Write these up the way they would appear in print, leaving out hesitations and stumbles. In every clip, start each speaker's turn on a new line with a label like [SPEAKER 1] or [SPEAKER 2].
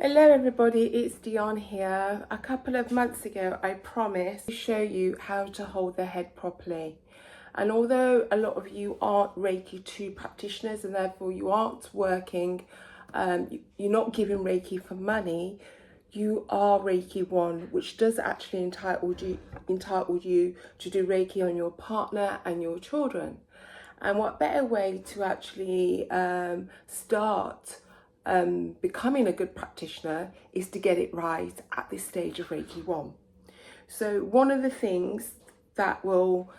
[SPEAKER 1] Hello everybody, it's Dion here. A couple of months ago I promised to show you how to hold the head properly. And although a lot of you aren't Reiki 2 practitioners and therefore you aren't working, you're not giving Reiki for money, you are Reiki 1, which does actually entitle you to do Reiki on your partner and your children. And what better way to actually start becoming a good practitioner is to get it right at this stage of Reiki 1. So one of the things that will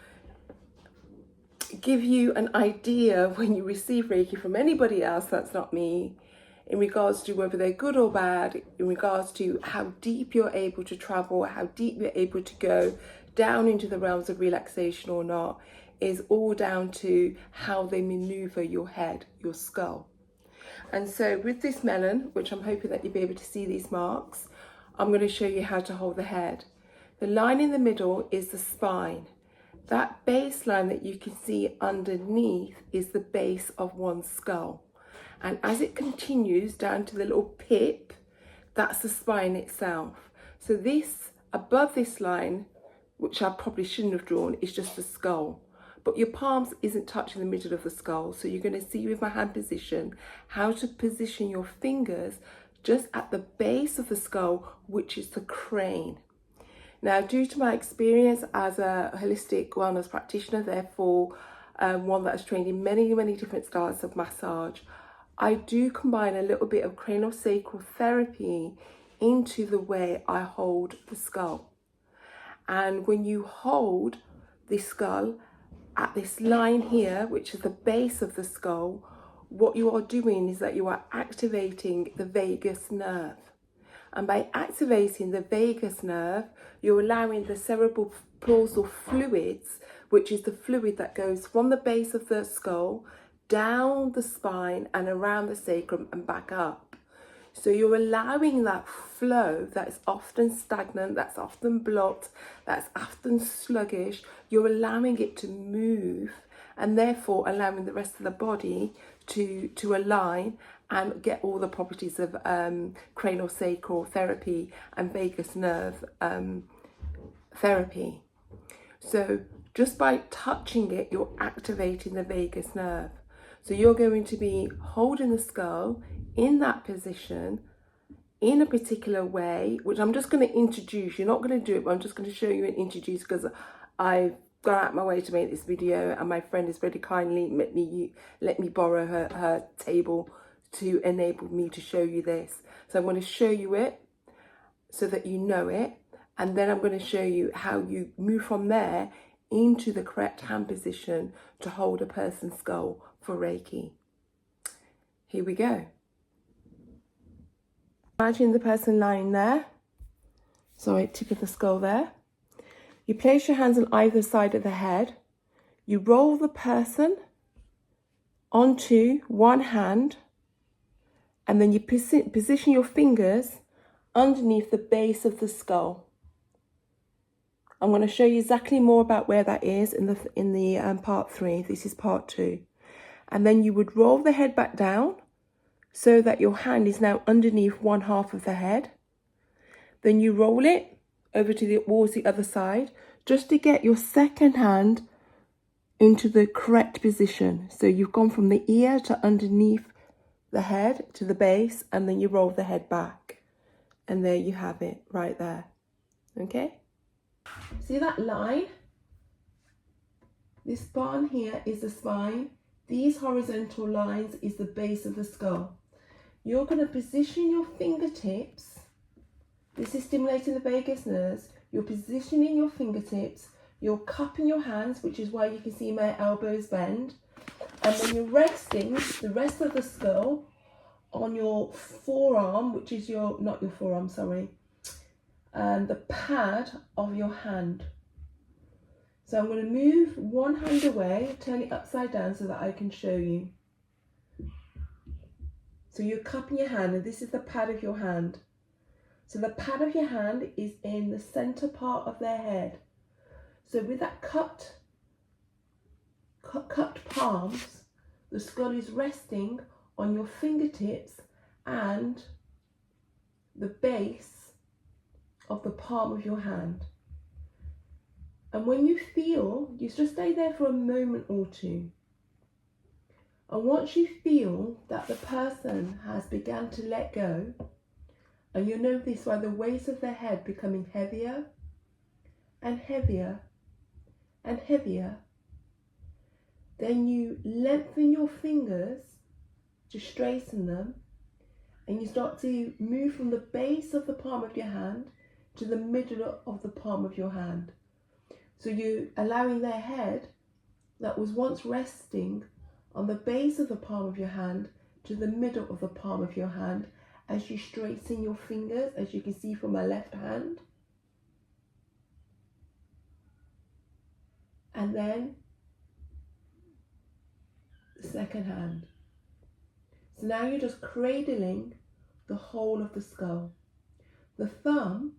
[SPEAKER 1] give you an idea when you receive Reiki from anybody else that's not me, in regards to whether they're good or bad, in regards to how deep you're able to travel, how deep you're able to go down into the realms of relaxation or not, is all down to how they maneuver your head, your skull. And so with this melon, which I'm hoping that you'll be able to see these marks, I'm going to show you how to hold the head. The line in the middle is the spine. That base line that you can see underneath is the base of one's skull. And as it continues down to the little pip, that's the spine itself. So this, above this line, which I probably shouldn't have drawn, is just the skull. But your palms isn't touching the middle of the skull. So you're going to see with my hand position how to position your fingers just at the base of the skull, which is the crane. Now, due to my experience as a holistic wellness practitioner, therefore one that has trained in many, many different styles of massage, I do combine a little bit of craniosacral therapy into the way I hold the skull. And when you hold the skull at this line here, which is the base of the skull, what you are doing is that you are activating the vagus nerve. And by activating the vagus nerve, you're allowing the cerebral pulsal fluids, which is the fluid that goes from the base of the skull down the spine and around the sacrum and back up. So you're allowing that flow that is often stagnant, that's often blocked, that's often sluggish, you're allowing it to move and therefore allowing the rest of the body to align and get all the properties of craniosacral therapy and vagus nerve therapy. So just by touching it, you're activating the vagus nerve. So you're going to be holding the skull in that position in a particular way, which I'm just going to introduce. You're not going to do it, but I'm just going to show you and introduce, because I've gone out my way to make this video and my friend has very kindly let me borrow her table to enable me to show you this. So I'm going to show you it so that you know it, and then I'm going to show you how you move from there into the correct hand position to hold a person's skull for Reiki. Here we go. Imagine the person lying there. Sorry, tip of the skull there. You place your hands on either side of the head. You roll the person onto one hand, and then you position your fingers underneath the base of the skull. I'm going to show you exactly more about where that is in the part 3. This is part 2. And then you would roll the head back down so that your hand is now underneath one half of the head. Then you roll it over towards the other side just to get your second hand into the correct position. So you've gone from the ear to underneath the head to the base, and then you roll the head back. And there you have it right there. Okay? See that line? This bar here is the spine. These horizontal lines is the base of the skull. You're going to position your fingertips. This is stimulating the vagus nerves. You're positioning your fingertips. You're cupping your hands, which is why you can see my elbows bend. And then you're resting the rest of the skull on your forearm, which is not your forearm, sorry. The pad of your hand. So I'm going to move one hand away, turn it upside down so that I can show you. So you're cupping your hand, and this is the pad of your hand. So the pad of your hand is in the center part of their head. So with that cupped palms, the skull is resting on your fingertips and the base of the palm of your hand. And when you feel, you just stay there for a moment or two. And once you feel that the person has begun to let go, and you notice by the weight of their head becoming heavier and heavier and heavier, then you lengthen your fingers to straighten them, and you start to move from the base of the palm of your hand to the middle of the palm of your hand. So you're allowing their head that was once resting on the base of the palm of your hand to the middle of the palm of your hand as you straighten your fingers, as you can see from my left hand. And then the second hand. So now you're just cradling the whole of the skull. The thumb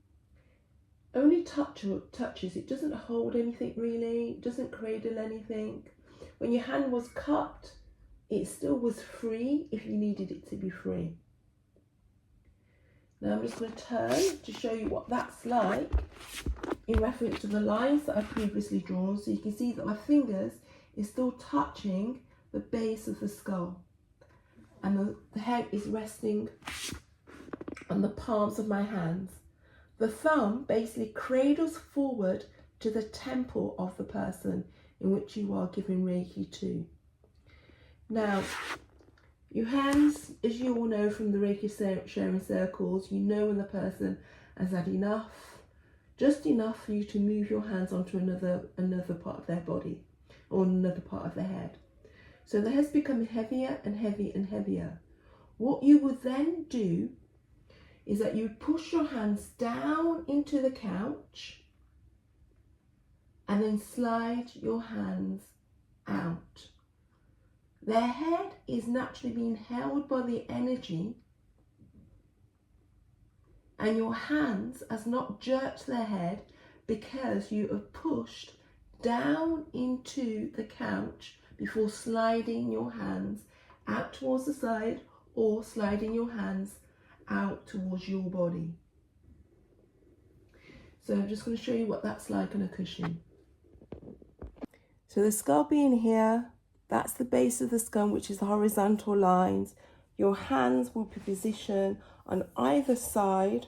[SPEAKER 1] only touches, it doesn't hold anything really, it doesn't cradle anything. When your hand was cut, it still was free if you needed it to be free. Now I'm just going to turn to show you what that's like in reference to the lines that I've previously drawn. So you can see that my fingers is still touching the base of the skull, and the head is resting on the palms of my hands. The thumb basically cradles forward to the temple of the person in which you are giving Reiki to. Now, your hands, as you all know from the Reiki sharing circles, you know when the person has had enough, just enough for you to move your hands onto another part of their body or another part of their head. So the head's becoming heavier and heavier and heavier. What you would then do is that you push your hands down into the couch and then slide your hands out. Their head is naturally being held by the energy, and your hands has not jerked their head because you have pushed down into the couch before sliding your hands out towards the side or sliding your hands out towards your body. So I'm just going to show you what that's like on a cushion. So the skull being here, that's the base of the skull, which is the horizontal lines. Your hands will be positioned on either side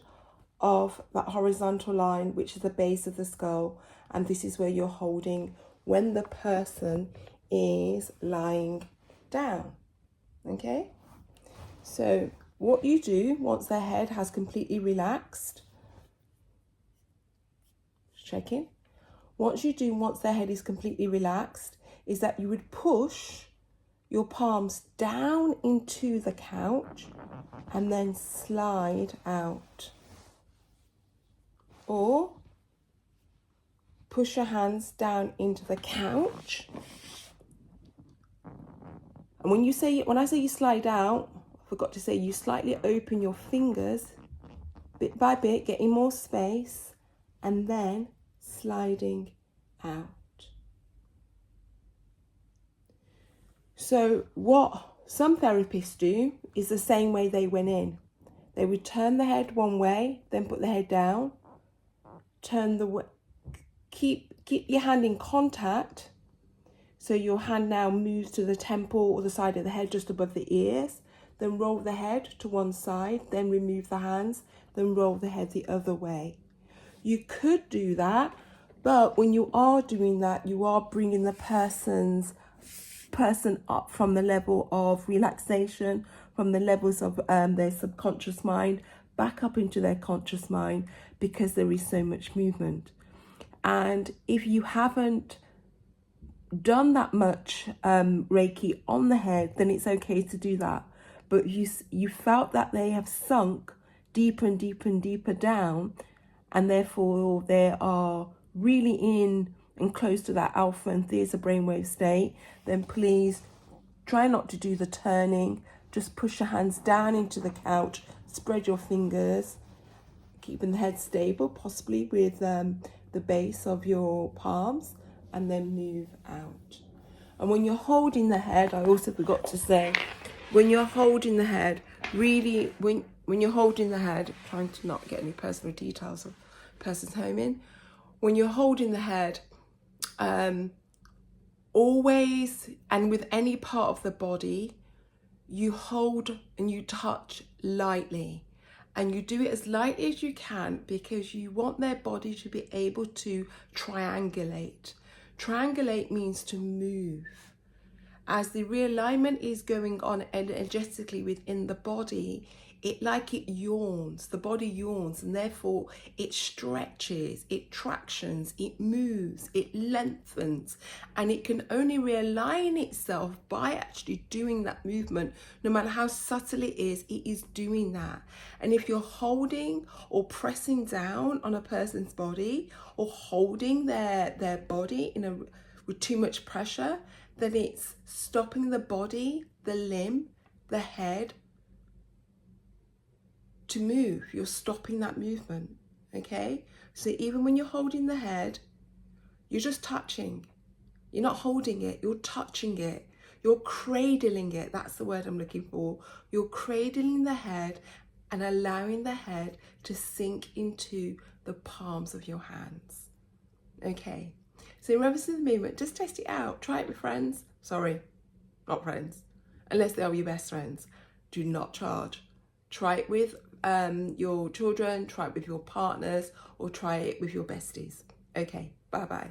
[SPEAKER 1] of that horizontal line, which is the base of the skull, and this is where you're holding when the person is lying down. Okay, so what you do once their head has completely relaxed, checking, once their head is completely relaxed, is that you would push your palms down into the couch and then slide out. Or push your hands down into the couch. And when I say you slide out, I forgot to say you slightly open your fingers bit by bit, getting more space, and then sliding out. So what some therapists do is the same way they went in. They would turn the head one way, then put the head down, keep your hand in contact, so your hand now moves to the temple or the side of the head just above the ears, then roll the head to one side, then remove the hands, then roll the head the other way. You could do that, but when you are doing that, you are bringing the person up from the level of relaxation, from the levels of their subconscious mind, back up into their conscious mind, because there is so much movement. And if you haven't done that much Reiki on the head, then it's okay to do that. But you felt that they have sunk deeper and deeper and deeper down, and therefore they are really in and close to that alpha and theta brainwave state, then please try not to do the turning. Just push your hands down into the couch, spread your fingers, keeping the head stable, possibly with the base of your palms, and then move out. And when you're holding the head, I also forgot to say, when you're holding the head, really, when when you're holding the head, trying to not get any personal details of person's home in, when you're holding the head, always, and with any part of the body, you hold and you touch lightly, and you do it as lightly as you can, because you want their body to be able to triangulate. Triangulate means to move. As the realignment is going on energetically within the body, it yawns, the body yawns, and therefore it stretches, it tractions, it moves, it lengthens, and it can only realign itself by actually doing that movement. No matter how subtle it is doing that. And if you're holding or pressing down on a person's body, or holding their body with too much pressure, then it's stopping the body, the limb, the head to move. You're stopping that movement, okay? So even when you're holding the head, you're just touching. You're not holding it, you're touching it. You're cradling it, that's the word I'm looking for. You're cradling the head and allowing the head to sink into the palms of your hands, okay? So remember the movement, just test it out. Try it with friends. Sorry, not friends. Unless they are your best friends. Do not charge. Try it with your children, try it with your partners, or try it with your besties. Okay, bye-bye.